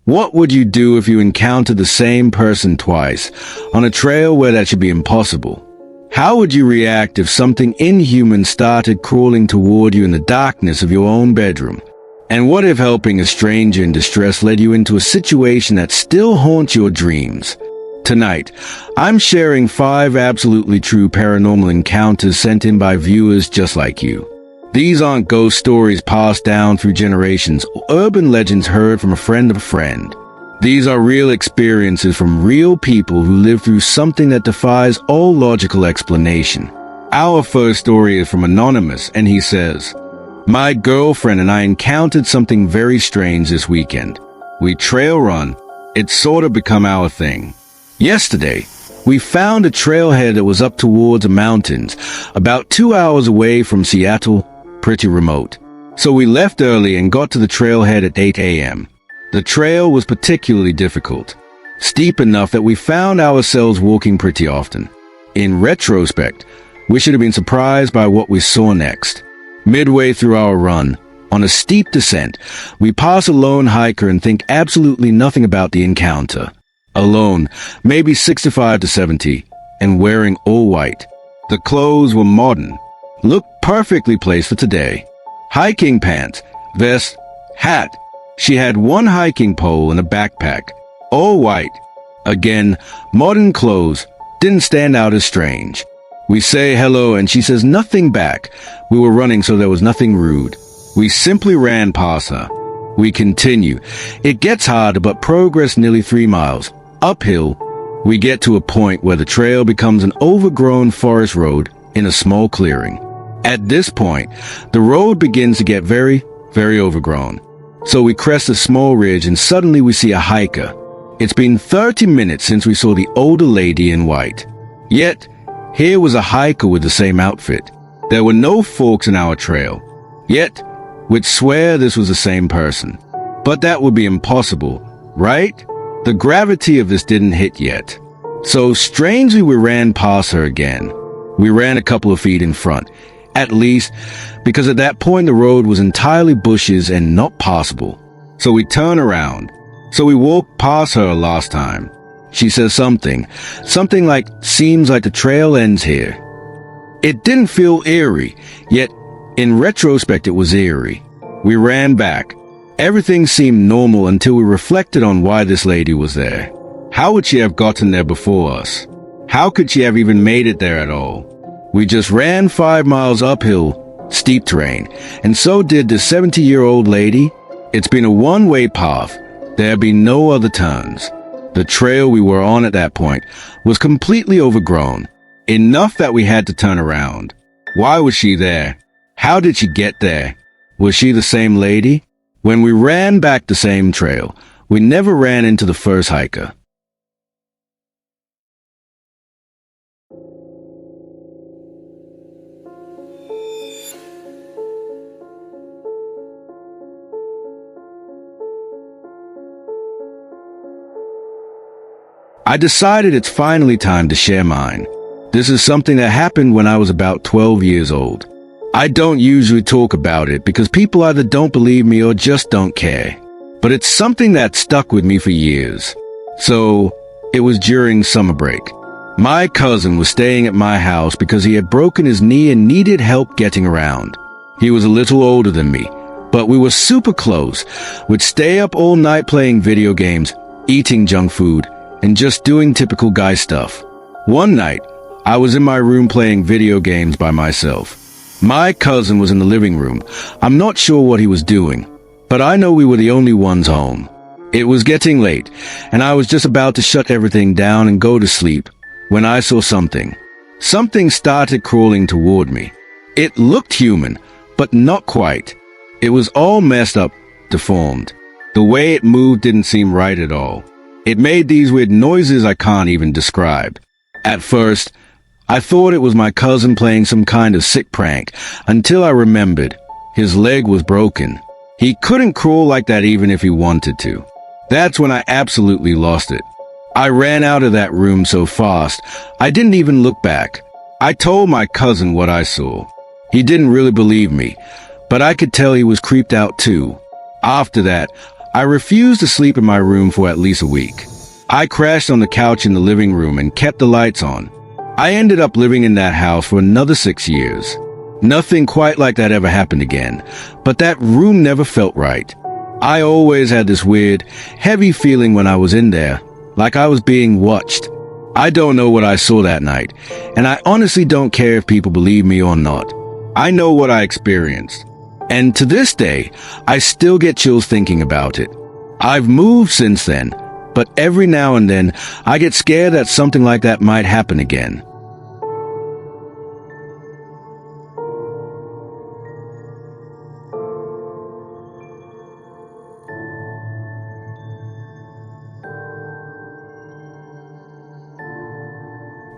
What would you do if you encountered the same person twice, on a trail where that should be impossible? How would you react if something inhuman started crawling toward you in the darkness of your own bedroom? And what if helping a stranger in distress led you into a situation that still haunts your dreams? Tonight, I'm sharing 5 absolutely true paranormal encounters sent in by viewers just like you. These aren't ghost stories passed down through generations or urban legends heard from a friend of a friend. These are real experiences from real people who lived through something that defies all logical explanation. Our first story is from Anonymous, and he says, "My girlfriend and I encountered something very strange this weekend. We trail run. It's sort of become our thing. Yesterday, we found a trailhead that was up towards the mountains, about 2 hours away from Seattle, pretty remote. So we left early and got to the trailhead at 8 a.m. The trail was particularly difficult, steep enough that we found ourselves walking pretty often. In retrospect, we should have been surprised by what we saw next. Midway through our run, on a steep descent, we pass a lone hiker and think absolutely nothing about the encounter. Alone, maybe 65 to 70, and wearing all white. The clothes were modern, looked perfectly placed for today. Hiking pants, vest, hat. She had one hiking pole and a backpack, all white. Again, modern clothes, didn't stand out as strange. We say hello and she says nothing back. We were running, so there was nothing rude. We simply ran past her. We continue. It gets harder, but progress nearly 3 miles. Uphill, we get to a point where the trail becomes an overgrown forest road in a small clearing. At this point, the road begins to get very, very overgrown. So we crest a small ridge and suddenly we see a hiker. It's been 30 minutes since we saw the older lady in white. Yet, here was a hiker with the same outfit. There were no forks in our trail. Yet, we'd swear this was the same person. But that would be impossible, right? The gravity of this didn't hit yet. So strangely, we ran past her again. We ran a couple of feet in front, at least, because at that point the road was entirely bushes and not passable. So we turn around. So we walked past her last time. She says something like, "Seems like the trail ends here." It didn't feel eerie, yet in retrospect it was eerie. We ran back. Everything seemed normal until we reflected on why this lady was there. How would she have gotten there before us? How could she have even made it there at all? We just ran 5 miles uphill, steep terrain, and so did the 70-year-old lady. It's been a one-way path. There have been no other turns. The trail we were on at that point was completely overgrown, enough that we had to turn around. Why was she there? How did she get there? Was she the same lady? When we ran back the same trail, we never ran into the first hiker. I decided it's finally time to share mine. This is something that happened when I was about 12 years old. I don't usually talk about it because people either don't believe me or just don't care. But it's something that stuck with me for years. So, it was during summer break. My cousin was staying at my house because he had broken his knee and needed help getting around. He was a little older than me, but we were super close. We'd stay up all night playing video games, eating junk food, and just doing typical guy stuff. One night, I was in my room playing video games by myself. My cousin was in the living room. I'm not sure what he was doing, but I know we were the only ones home. It was getting late, and I was just about to shut everything down and go to sleep when I saw something. Something started crawling toward me. It looked human, but not quite. It was all messed up, deformed. The way it moved didn't seem right at all. It made these weird noises I can't even describe. At first, I thought it was my cousin playing some kind of sick prank, until I remembered his leg was broken. He couldn't crawl like that even if he wanted to. That's when I absolutely lost it. I ran out of that room so fast, I didn't even look back. I told my cousin what I saw. He didn't really believe me, but I could tell he was creeped out too. After that, I refused to sleep in my room for at least a week. I crashed on the couch in the living room and kept the lights on. I ended up living in that house for another 6 years. Nothing quite like that ever happened again, but that room never felt right. I always had this weird, heavy feeling when I was in there, like I was being watched. I don't know what I saw that night, and I honestly don't care if people believe me or not. I know what I experienced. And to this day, I still get chills thinking about it. I've moved since then, but every now and then, I get scared that something like that might happen again.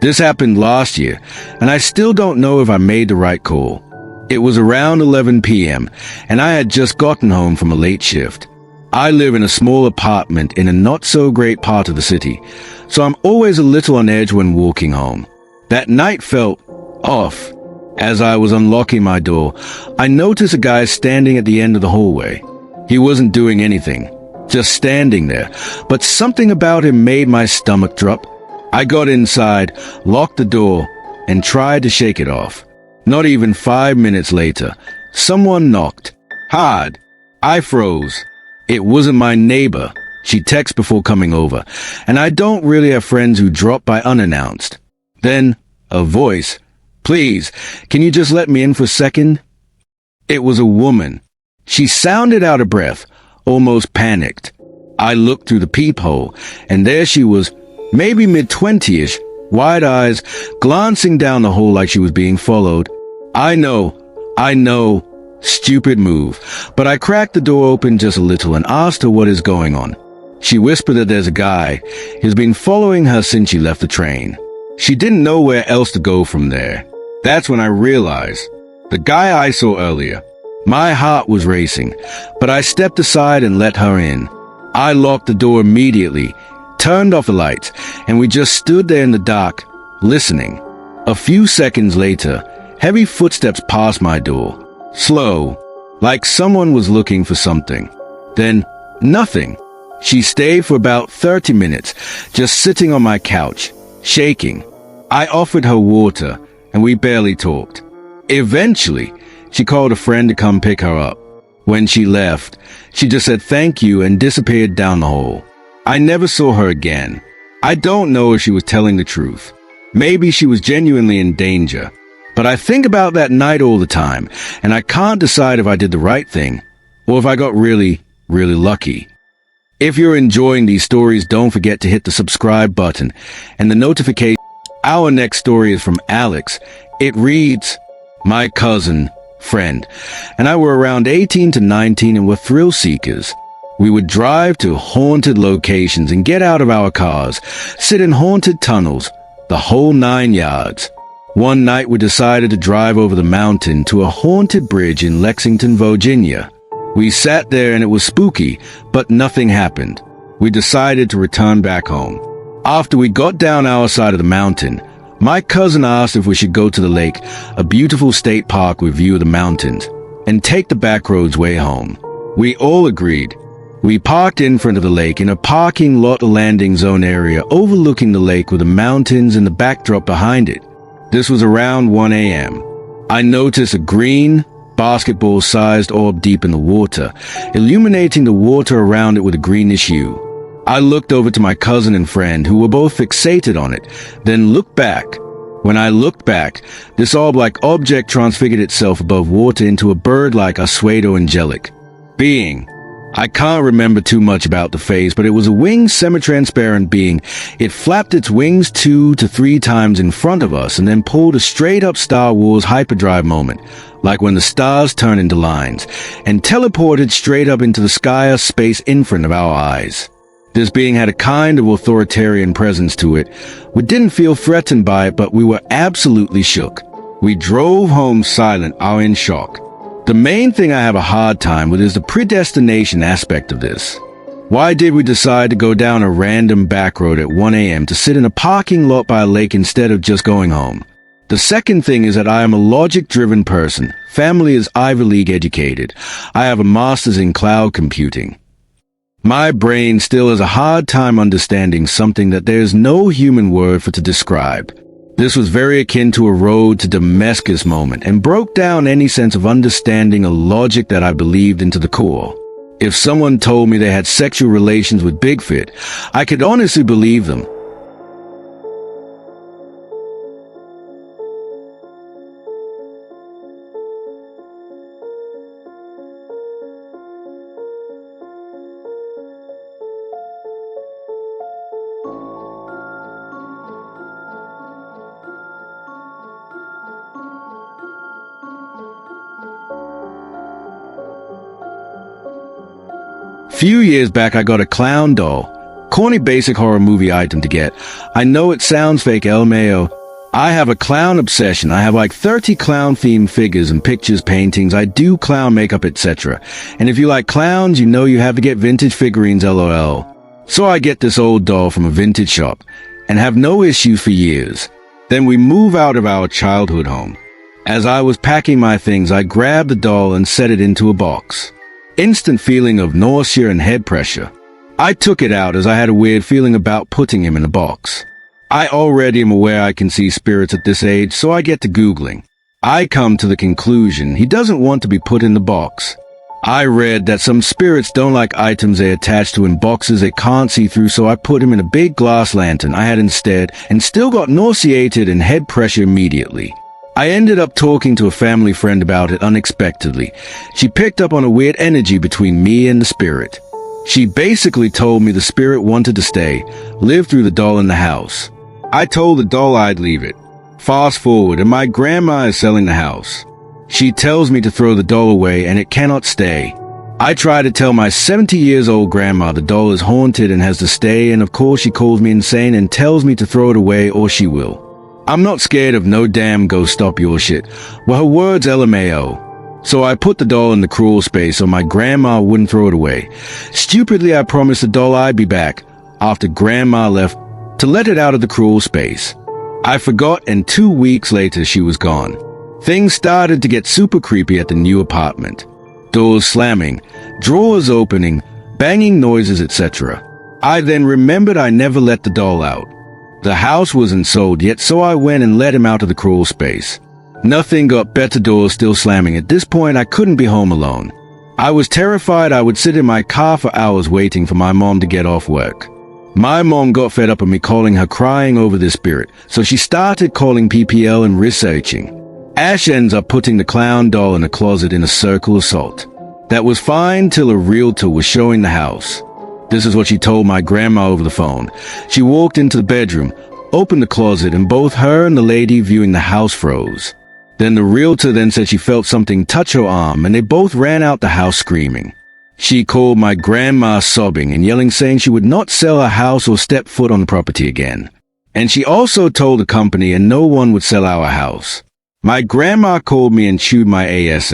This happened last year, and I still don't know if I made the right call. It was around 11 p.m., and I had just gotten home from a late shift. I live in a small apartment in a not-so-great part of the city, so I'm always a little on edge when walking home. That night felt off. As I was unlocking my door, I noticed a guy standing at the end of the hallway. He wasn't doing anything, just standing there, but something about him made my stomach drop. I got inside, locked the door, and tried to shake it off. Not even 5 minutes later, someone knocked. Hard. I froze. It wasn't my neighbor. She texted before coming over, and I don't really have friends who drop by unannounced. Then, a voice. Please, can you just let me in for a second? It was a woman. She sounded out of breath, almost panicked. I looked through the peephole, and there she was, maybe mid-20ish, wide eyes, glancing down the hall like she was being followed. I know, stupid move, but I cracked the door open just a little and asked her what is going on. She whispered that there's a guy who's been following her since she left the train. She didn't know where else to go from there. That's when I realized, the guy I saw earlier. My heart was racing, but I stepped aside and let her in. I locked the door immediately, turned off the lights, and we just stood there in the dark, listening. A few seconds later, heavy footsteps passed my door. Slow, like someone was looking for something. Then, nothing. She stayed for about 30 minutes, just sitting on my couch, shaking. I offered her water, and we barely talked. Eventually, she called a friend to come pick her up. When she left, she just said thank you and disappeared down the hall. I never saw her again. I don't know if she was telling the truth. Maybe she was genuinely in danger. But I think about that night all the time, and I can't decide if I did the right thing, or if I got really, really lucky. If you're enjoying these stories, don't forget to hit the subscribe button and the notification. Our next story is from Alex. It reads, my cousin, friend, and I were around 18 to 19 and were thrill seekers. We would drive to haunted locations and get out of our cars, sit in haunted tunnels, the whole 9 yards. One night we decided to drive over the mountain to a haunted bridge in Lexington, Virginia. We sat there and it was spooky, but nothing happened. We decided to return back home. After we got down our side of the mountain, my cousin asked if we should go to the lake, a beautiful state park with view of the mountains, and take the back roads way home. We all agreed. We parked in front of the lake in a parking lot landing zone area overlooking the lake with the mountains and the backdrop behind it. This was around 1 a.m. I noticed a green, basketball-sized orb deep in the water, illuminating the water around it with a greenish hue. I looked over to my cousin and friend, who were both fixated on it, then looked back. When I looked back, this orb-like object transfigured itself above water into a bird-like a pseudo-angelic being. I can't remember too much about the face, but it was a winged semi-transparent being. It flapped its wings 2 to 3 times in front of us and then pulled a straight-up Star Wars hyperdrive moment, like when the stars turn into lines, and teleported straight up into the sky or space in front of our eyes. This being had a kind of authoritarian presence to it. We didn't feel threatened by it, but we were absolutely shook. We drove home silent, or in shock. The main thing I have a hard time with is the predestination aspect of this. Why did we decide to go down a random back road at 1 a.m. to sit in a parking lot by a lake instead of just going home? The second thing is that I am a logic-driven person. Family is Ivy League educated. I have a master's in cloud computing. My brain still has a hard time understanding something that there's no human word for to describe. This was very akin to a road to Damascus moment and broke down any sense of understanding or logic that I believed into the core. If someone told me they had sexual relations with Bigfoot, I could honestly believe them. Few years back, I got a clown doll. Corny basic horror movie item to get. I know it sounds fake, LMAO. I have a clown obsession. I have like 30 clown-themed figures and pictures, paintings. I do clown makeup, etc. And if you like clowns, you know you have to get vintage figurines, LOL. So I get this old doll from a vintage shop and have no issues for years. Then we move out of our childhood home. As I was packing my things, I grabbed the doll and set it into a box. Instant feeling of nausea and head pressure. I took it out as I had a weird feeling about putting him in a box. I already am aware I can see spirits at this age, so I get to Googling. I come to the conclusion he doesn't want to be put in the box. I read that some spirits don't like items they attach to in boxes they can't see through, so I put him in a big glass lantern I had instead and still got nauseated and head pressure immediately. I ended up talking to a family friend about it unexpectedly. She picked up on a weird energy between me and the spirit. She basically told me the spirit wanted to stay, live through the doll in the house. I told the doll I'd leave it. Fast forward, and my grandma is selling the house. She tells me to throw the doll away and it cannot stay. I try to tell my 70-years-old grandma the doll is haunted and has to stay, and of course she calls me insane and tells me to throw it away or she will. I'm not scared of no damn go stop your shit. Well, her words LMAO. So I put the doll in the crawl space so my grandma wouldn't throw it away. Stupidly, I promised the doll I'd be back after grandma left to let it out of the crawl space. I forgot, and 2 weeks later she was gone. Things started to get super creepy at the new apartment. Doors slamming, drawers opening, banging noises, etc. I then remembered I never let the doll out. The house wasn't sold yet, so I went and let him out of the crawl space. Nothing got better, doors still slamming. At this point, I couldn't be home alone. I was terrified I would sit in my car for hours waiting for my mom to get off work. My mom got fed up of me calling her crying over this spirit, so she started calling PPL and researching. Ash ends up putting the clown doll in a closet in a circle of salt. That was fine till a realtor was showing the house. This is what she told my grandma over the phone. She walked into the bedroom, opened the closet, and both her and the lady viewing the house froze. Then the realtor then said she felt something touch her arm, and they both ran out the house screaming. She called my grandma sobbing and yelling, saying she would not sell her house or step foot on the property again. And she also told the company and no one would sell our house. My grandma called me and chewed my ass.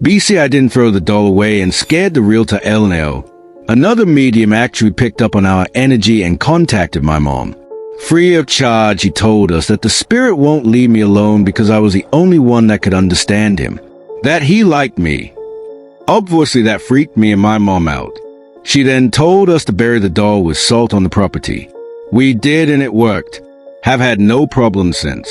BC, I didn't throw the doll away and scared the realtor LNO. Another medium actually picked up on our energy and contacted my mom. Free of charge, he told us that the spirit won't leave me alone because I was the only one that could understand him. That he liked me. Obviously that freaked me and my mom out. She then told us to bury the doll with salt on the property. We did and it worked. Have had no problems since.